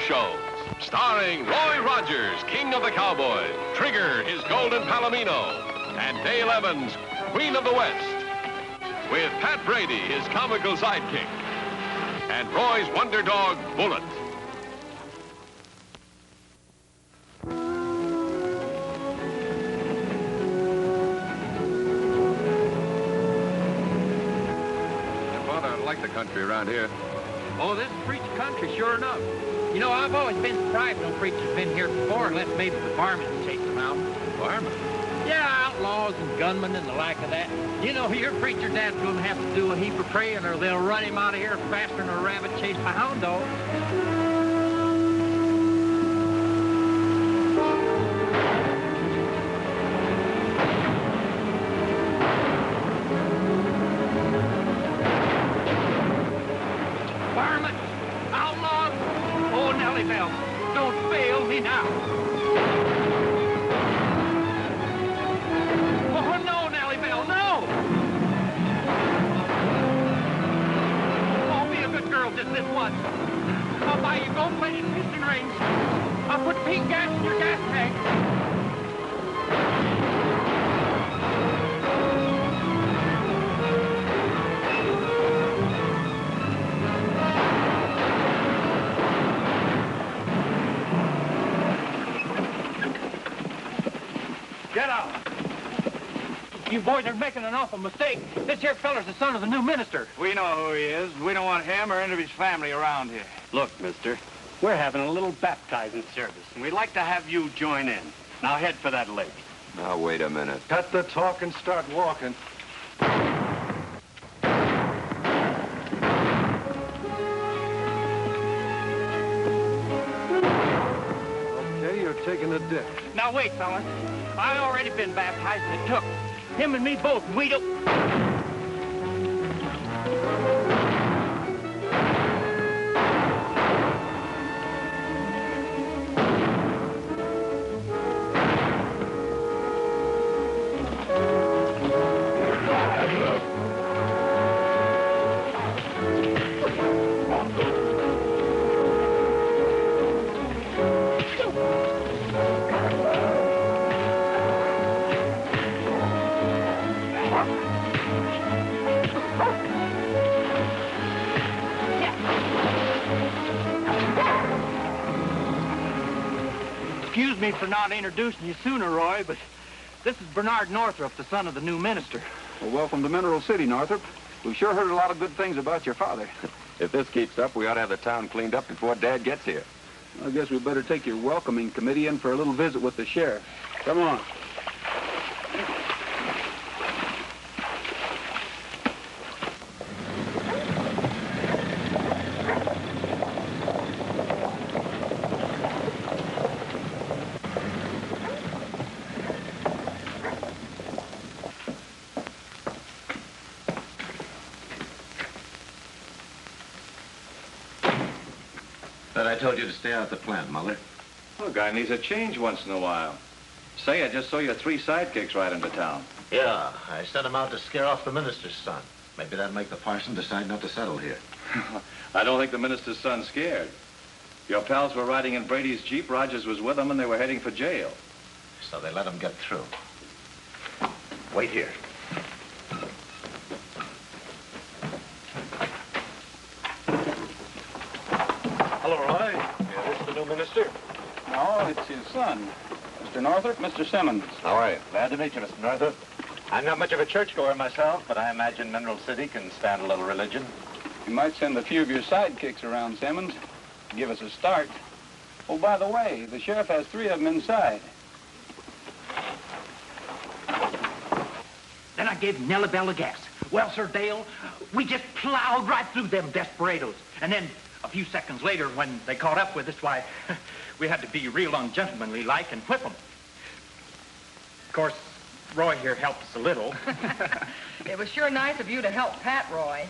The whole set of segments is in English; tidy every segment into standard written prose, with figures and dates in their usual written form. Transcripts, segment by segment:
shows. Starring Roy Rogers, King of the Cowboys, Trigger, his golden Palomino, and Dale Evans, Queen of the West. With Pat Brady, his comical sidekick, and Roy's wonder dog, Bullet. Father, I like the country around here. Oh, this is preacher country, sure enough. You know, I've always been surprised no preacher's been here before, unless maybe the firemen chased them out. Firemen? Yeah, outlaws and gunmen and the like of that. You know, your preacher dad's gonna have to do a heap of praying or they'll run him out of here faster than a rabbit chased by hound dogs. Firemen, outlaws, oh, Nellybelle, don't fail me now. Oh, no, Nellybelle, no! Oh, be a good girl just this once. I'll buy you gold-plated fishing rings. I'll put pink gas in your gas tank. Get out. You boys are making an awful mistake. This here feller's the son of the new minister. We know who he is. We don't want him or any of his family around here. Look, mister, we're having a little baptizing service, and we'd like to have you join in. Now head for that lake. Now, wait a minute. Cut the talk and start walking. Okay, you're taking a dip. Now wait, fellas. I already been baptized and it took him and me both. We don't... Excuse me for not introducing you sooner, Roy, but this is Bernard Northrup, the son of the new minister. Well, welcome to Mineral City, Northrop. We've sure heard a lot of good things about your father. If this keeps up, we ought to have the town cleaned up before Dad gets here. I guess we better take your welcoming committee in for a little visit with the sheriff. Come on. But I told you to stay out of the plant, Muller. Well, guy needs a change once in a while. Say, I just saw your 3 sidekicks right into town. Yeah, I sent him out to scare off the minister's son. Maybe that'd make the parson decide not to settle here. I don't think the minister's son's scared. Your pals were riding in Brady's Jeep, Rogers was with them, and they were heading for jail. So they let him get through. Wait here. Hello, Roy. Yeah, this the new minister? No, it's his son. Mr. Northrop, Mr. Simmons. How are you? Glad to meet you, Mr. Northup. I'm not much of a churchgoer myself, but I imagine Mineral City can stand a little religion. You might send a few of your sidekicks around, Simmons. Give us a start. Oh, by the way, the sheriff has 3 of them inside. Then I gave Nellybelle a gas. Well, Sir Dale, we just plowed right through them desperados. And then a few seconds later, when they caught up with us, why, we had to be real ungentlemanly-like and whip them. Of course, Roy here helped us a little. It was sure nice of you to help Pat, Roy.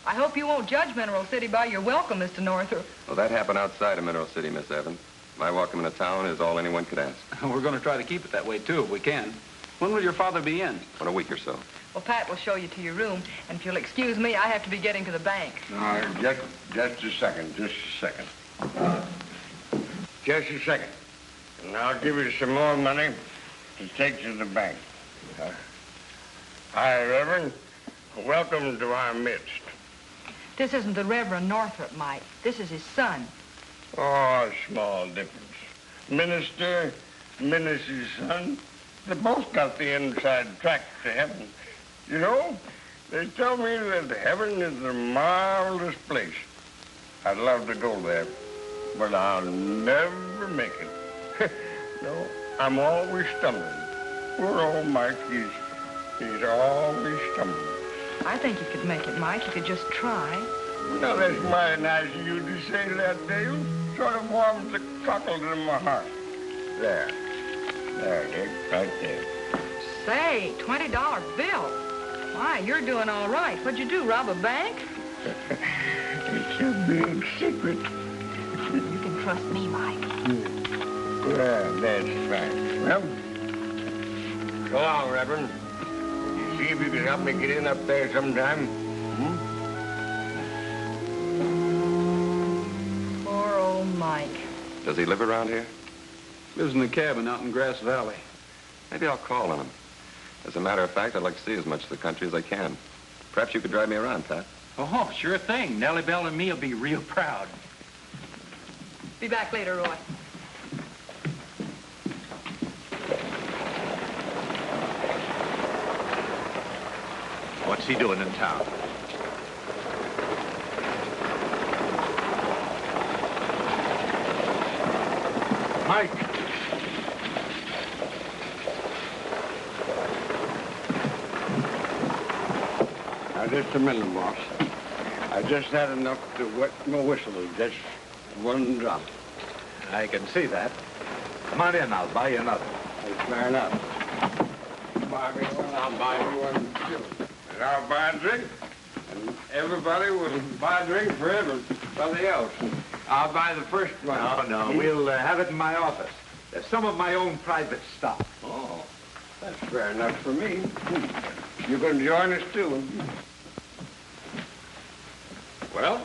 I hope you won't judge Mineral City by your welcome, Mr. Northrop. Well, that happened outside of Mineral City, Miss Evans. My welcome in a town is all anyone could ask. We're going to try to keep it that way, too, if we can. When will your father be in? In a week or so. Well, Pat will show you to your room, and if you'll excuse me, I have to be getting to the bank. Just a second, just a second. Just a second. And I'll give you some more money to take to the bank. Hi, Reverend. Welcome to our midst. This isn't the Reverend Northrop, Mike. This is his son. Oh, small difference. Minister, minister's son, they both got the inside track to heaven. You know, they tell me that heaven is a marvelous place. I'd love to go there, but I'll never make it. No, I'm always stumbling. Poor old Mike, he's always stumbling. I think you could make it, Mike, if you just try. Now, that's mighty nice of you to say that, Dale. Sort of warms the cockles in my heart. There. There it is, right there. Say, $20 bill. Why, you're doing all right. What'd you do, rob a bank? It's a big secret. You can trust me, Mike. Yeah, that's right. Well, go on, Reverend. See if you can help me get in up there sometime. Poor old Mike. Does he live around here? Lives in the cabin out in Grass Valley. Maybe I'll call on him. As a matter of fact, I'd like to see as much of the country as I can. Perhaps you could drive me around, Pat. Oh, sure thing. Nellybelle and me will be real proud. Be back later, Roy. What's he doing in town? Mike. Now, just a minute, boss. I just had enough to wet my whistle. Just one drop. I can see that. Come on in, I'll buy you another. That's fair enough. Buy me one, I'll buy you one, too. And I'll buy a drink. And everybody will buy a drink for everybody else. I'll buy the first one. No, we'll have it in my office. There's some of my own private stock. Oh, that's fair enough for me. You can join us, too. Well,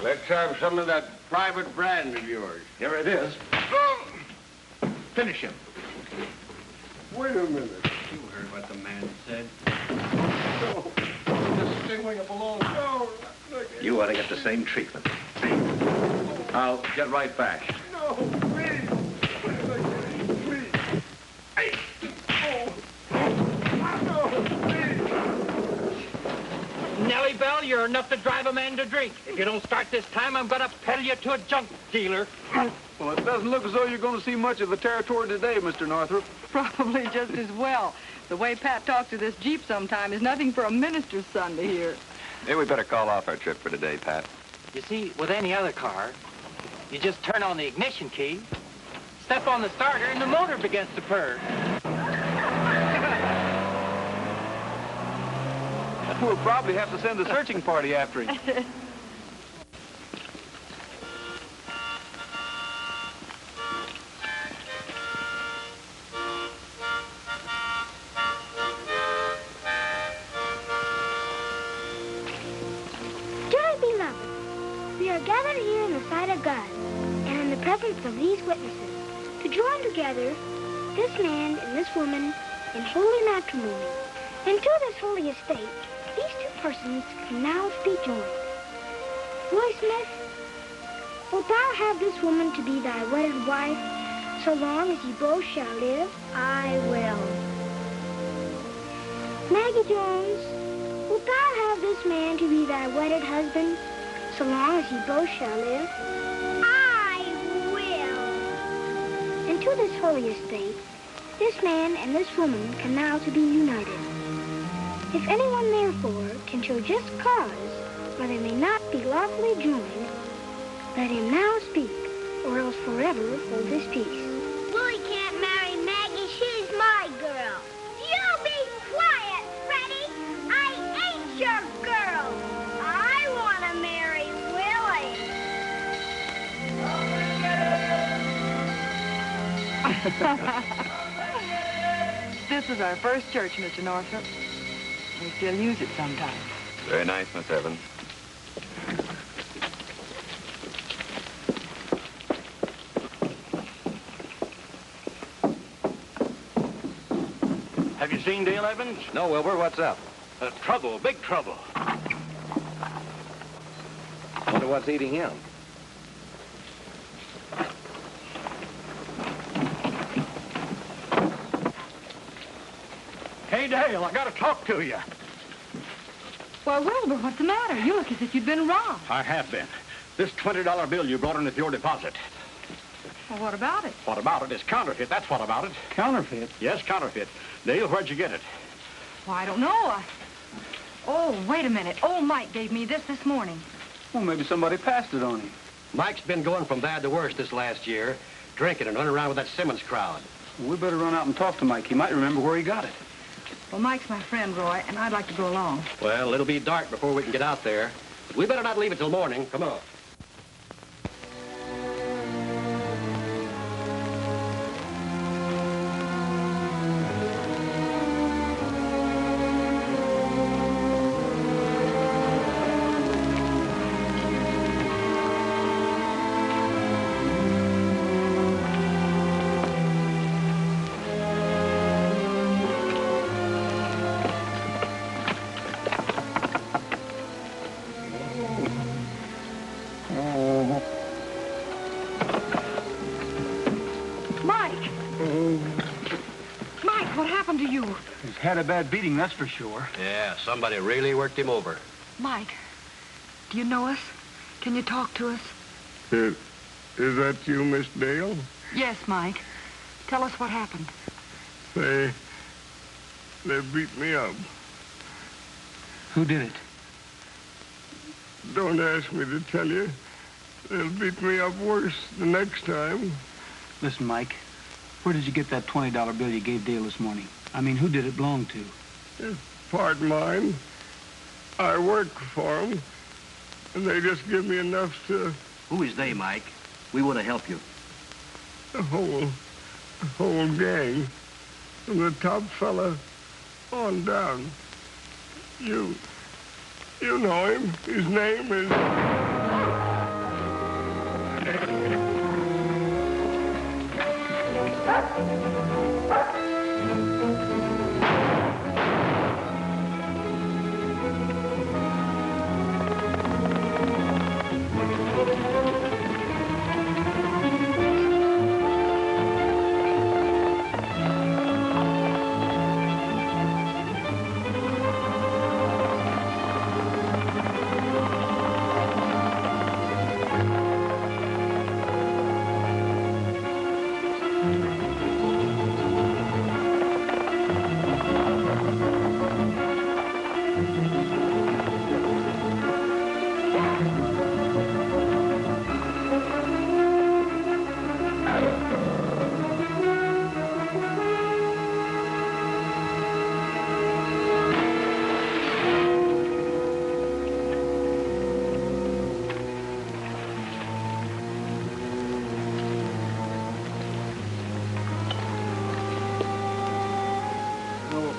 let's have some of that private brand of yours. Here it is. Finish him. Wait a minute. You heard what the man said. No, just stinging up along. No, You ought to get the same treatment. I'll get right back. no, please. Please. Hey. Oh. No, please. Nellybelle, you're enough to drive a man to drink. If you don't start this time, I'm gonna peddle you to a junk dealer. Well, it doesn't look as though you're going to see much of the territory today, Mr. Northrop. Probably just as well. The way Pat talks to this Jeep sometime is nothing for a minister's son to hear. Maybe we better call off our trip for today, Pat. You see, with any other car, you just turn on the ignition key, step on the starter, and the motor begins to purr. We'll probably have to send a searching party after him. Dearly beloved, we are gathered here in the sight of God and in the presence of these witnesses to join together this man and this woman in holy matrimony. And to this holy estate, these two persons can now be joined. Roy Smith, wilt thou have this woman to be thy wedded wife so long as ye both shall live? I will. Maggie Jones, wilt thou have this man to be thy wedded husband so long as ye both shall live? I will. And to this holy estate, this man and this woman can now to be united. If anyone therefore can show just cause why they may not be lawfully joined, let him now speak, or else forever hold his peace. Willie can't marry Maggie. She's my girl. You be quiet, Freddie. I ain't your girl. I want to marry Willie. This is our first church, Mr. Northrop. We still use it sometimes. Very nice, Miss Evans. you seen Dale Evans? No, Wilbur, what's up? Trouble, big trouble. Wonder what's eating him. Hey, Dale, I gotta talk to you. Why, Wilbur, what's the matter? You look as if you'd been robbed. I have been. This $20 bill you brought in with your deposit. Well, what about it? What about it? It's counterfeit, that's what about it. Counterfeit? Yes, counterfeit. Dale, where'd you get it? Well, I don't know. Oh, wait a minute. Old Mike gave me this morning. Well, maybe somebody passed it on him. Mike's been going from bad to worse this last year, drinking and running around with that Simmons crowd. Well, we better run out and talk to Mike. He might remember where he got it. Well, Mike's my friend, Roy, and I'd like to go along. Well, it'll be dark before we can get out there. But we better not leave it till morning. Come on. Had a bad beating, that's for sure. Yeah, somebody really worked him over. Mike, do you know us? Can you talk to us? Is that you, Miss Dale? Yes, Mike. Tell us what happened. They beat me up. Who did it? Don't ask me to tell you. They'll beat me up worse the next time. Listen, Mike, where did you get that $20 bill you gave Dale this morning? I mean, who did it belong to? It's part mine. I work for them, and they just give me enough to... Who is they, Mike? We want to help you. The whole gang. From the top fella on down. You know him. His name is...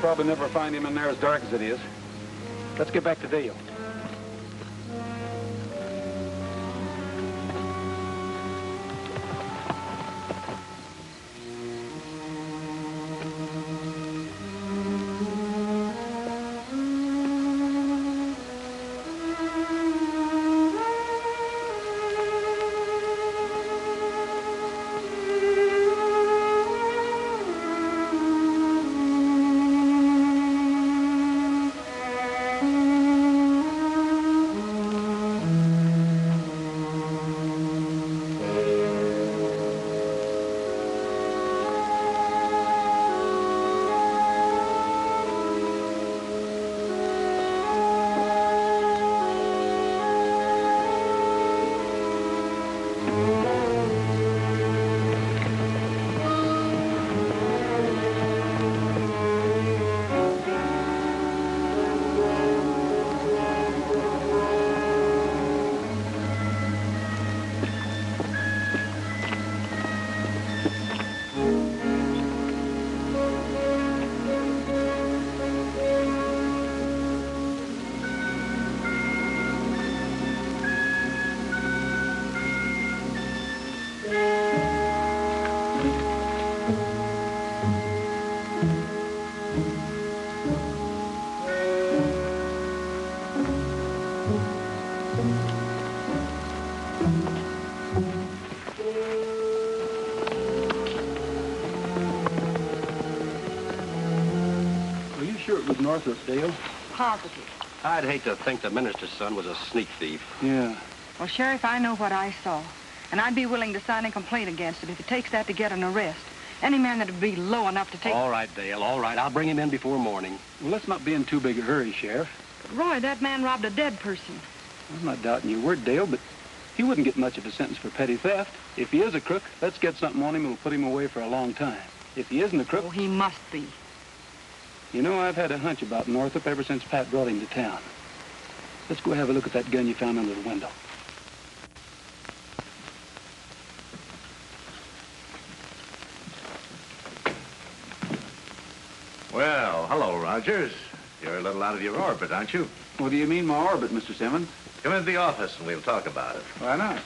Probably never find him in there as dark as it is. Let's get back to Dale. sure it was Northrop, Dale? Positive. I'd hate to think the minister's son was a sneak thief. Yeah. Well, Sheriff, I know what I saw. And I'd be willing to sign a complaint against it if it takes that to get an arrest. Any man that'd be low enough to take... All right, Dale, all right. I'll bring him in before morning. Well, let's not be in too big a hurry, Sheriff. But Roy, that man robbed a dead person. I'm not doubting your word, Dale, but he wouldn't get much of a sentence for petty theft. If he is a crook, let's get something on him that'll put him away for a long time. If he isn't a crook... Oh, he must be. You know, I've had a hunch about Northrop ever since Pat brought him to town. Let's go have a look at that gun you found under the window. Well, hello, Rogers. You're a little out of your orbit, aren't you? What do you mean, my orbit, Mr. Simmons? Come into the office and we'll talk about it. Why not?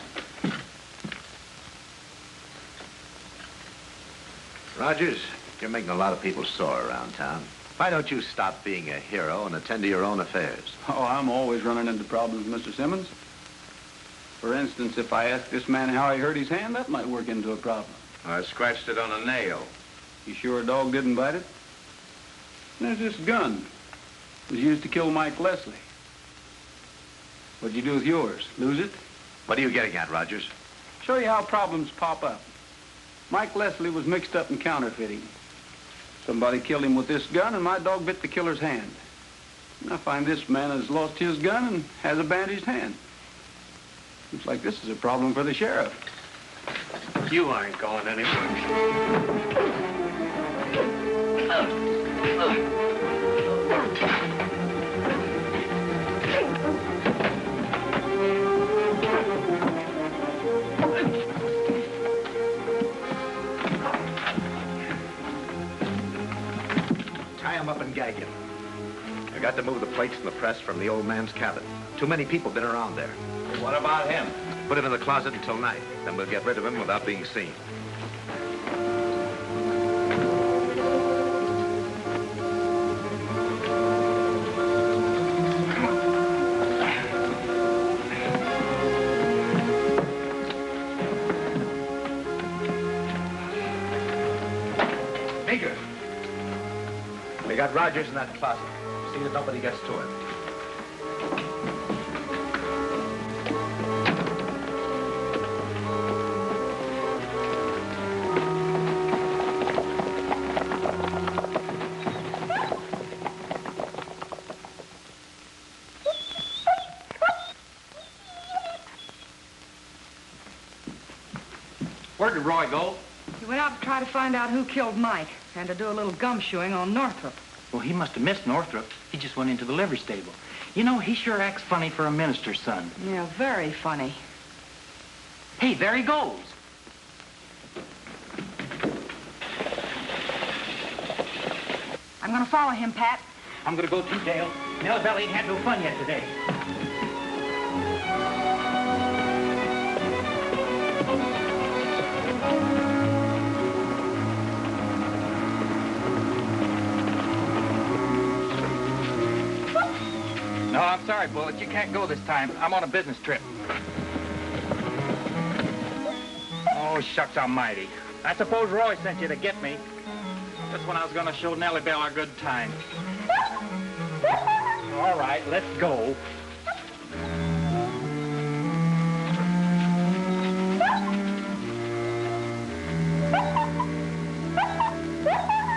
Rogers, you're making a lot of people sore around town. Why don't you stop being a hero and attend to your own affairs? Oh, I'm always running into problems, Mr. Simmons. For instance, if I ask this man how he hurt his hand, that might work into a problem. I scratched it on a nail. You sure a dog didn't bite it? There's this gun. It was used to kill Mike Leslie. What'd you do with yours? Lose it? What are you getting at, Rogers? Show you how problems pop up. Mike Leslie was mixed up in counterfeiting. Somebody killed him with this gun, and my dog bit the killer's hand. And I find this man has lost his gun and has a bandaged hand. Looks like this is a problem for the sheriff. You aren't going anywhere. Tie him up and gag him. I got to move the plates and the press from the old man's cabin. Too many people been around there. What about him? Put him in the closet until night. Then we'll get rid of him without being seen. Major, we got Rogers in that closet. See that nobody gets to him. Where did Roy go? He went out to try to find out who killed Mike and to do a little gumshoeing on Northrop. Well, he must have missed Northrop. He just went into the livery stable. You know, he sure acts funny for a minister's son. Yeah, very funny. Hey, there he goes. I'm going to follow him, Pat. I'm going to go too, Dale. Nellybelle ain't had no fun yet today. No, I'm sorry, Bullet. You can't go this time. I'm on a business trip. Oh, shucks almighty. I suppose Roy sent you to get me. Just when I was going to show Nellybelle our good time. All right, let's go.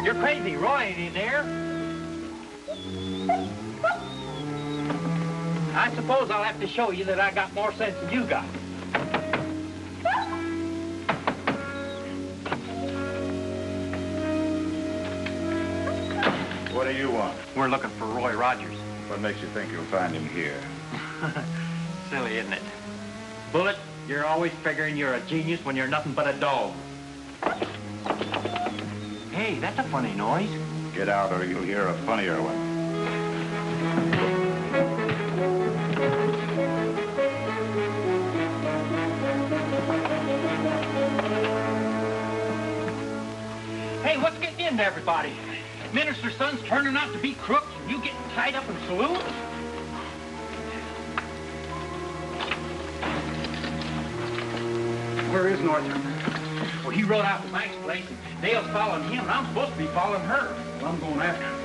You're crazy. Roy ain't in there. I suppose I'll have to show you that I got more sense than you got. What do you want? We're looking for Roy Rogers. What makes you think you'll find him here? Silly, isn't it? Bullet, you're always figuring you're a genius when you're nothing but a dog. Hey, that's a funny noise. Get out or you'll hear a funnier one. Hey, what's getting into everybody? Minister's son's turning out to be crooks, and you getting tied up in saloons? Where is Northrop? Well, he rode out to Mike's place, and Dale's following him, and I'm supposed to be following her. Well, I'm going after him.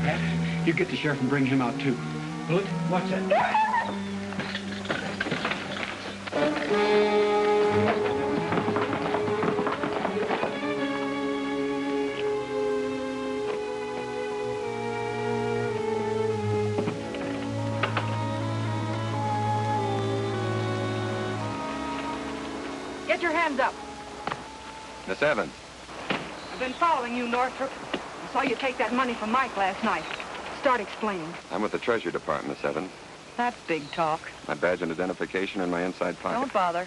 Pat. You get the sheriff and bring him out, too. Good. What's that? Get your hands up. Miss Evans. I've been following you, Northrop. I saw you take that money from Mike last night. Start explaining. I'm with the Treasury Department, Miss Evans. That's big talk. My badge and identification in my inside pocket. Don't bother.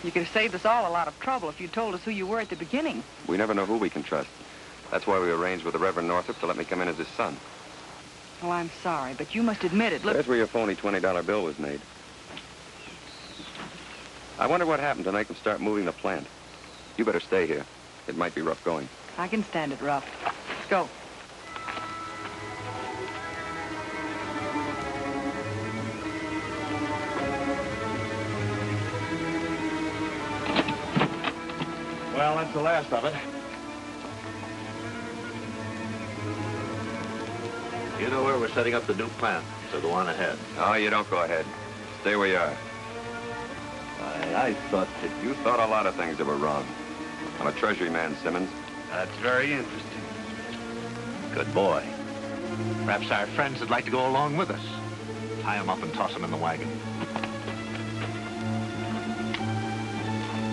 You could have saved us all a lot of trouble if you told us who you were at the beginning. We never know who we can trust. That's why we arranged with the Reverend Northrop to let me come in as his son. Well, I'm sorry, but you must admit it. Look, There's where your phony $20 bill was made. I wonder what happened to make them start moving the plant. You better stay here. It might be rough going. I can stand it rough. Let's go. Well, that's the last of it. You know where we're setting up the new plant, so go on ahead. Oh, you don't go ahead. Stay where you are. I thought that You thought a lot of things that were wrong. I'm a Treasury man, Simmons. That's very interesting. Good boy. Perhaps our friends would like to go along with us. Tie them up and toss them in the wagon.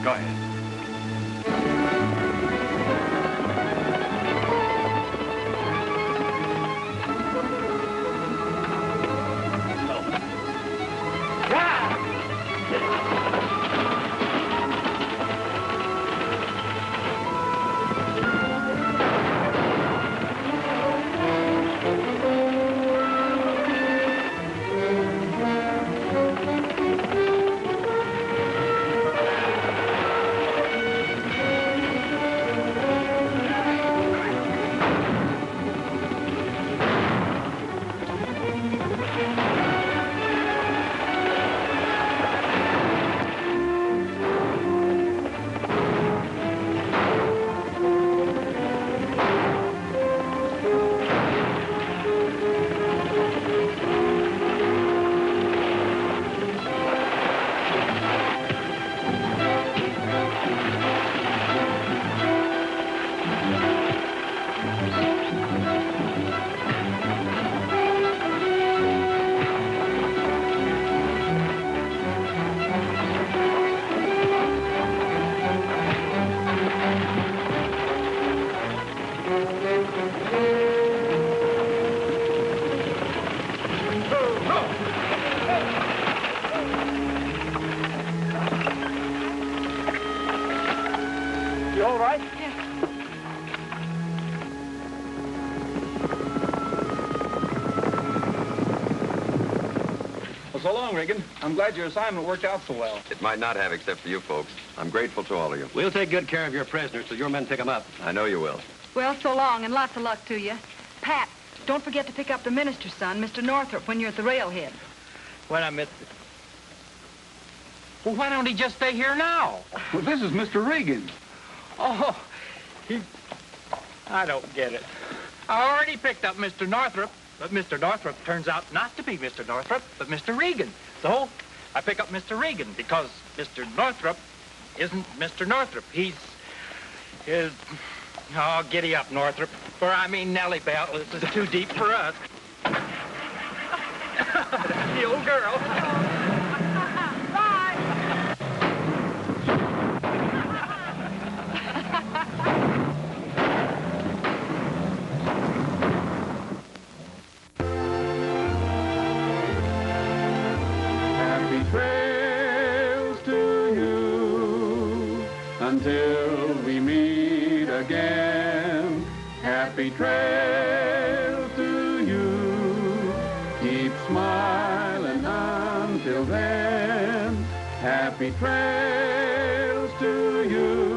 Go ahead. You all right? Yes. Well, so long, Regan. I'm glad your assignment worked out so well. It might not have, except for you folks. I'm grateful to all of you. We'll take good care of your prisoners till your men pick them up. I know you will. Well, so long, and lots of luck to you. Pat, don't forget to pick up the minister's son, Mr. Northrop, when you're at the railhead. When I'm at... Well, why don't he just stay here now? Well, this is Mr. Regan. Oh, I don't get it. I already picked up Mr. Northrop, but Mr. Northrop turns out not to be Mr. Northrop, but Mr. Regan. So I pick up Mr. Regan because Mr. Northrop isn't Mr. Northrop. He's... Oh, giddy up, Northrop. Or, I mean, Nellybelle. This is too deep for us. The old girl. Happy trails to you until we meet again. Happy trails to you. Keep smiling until then. Happy trails to you.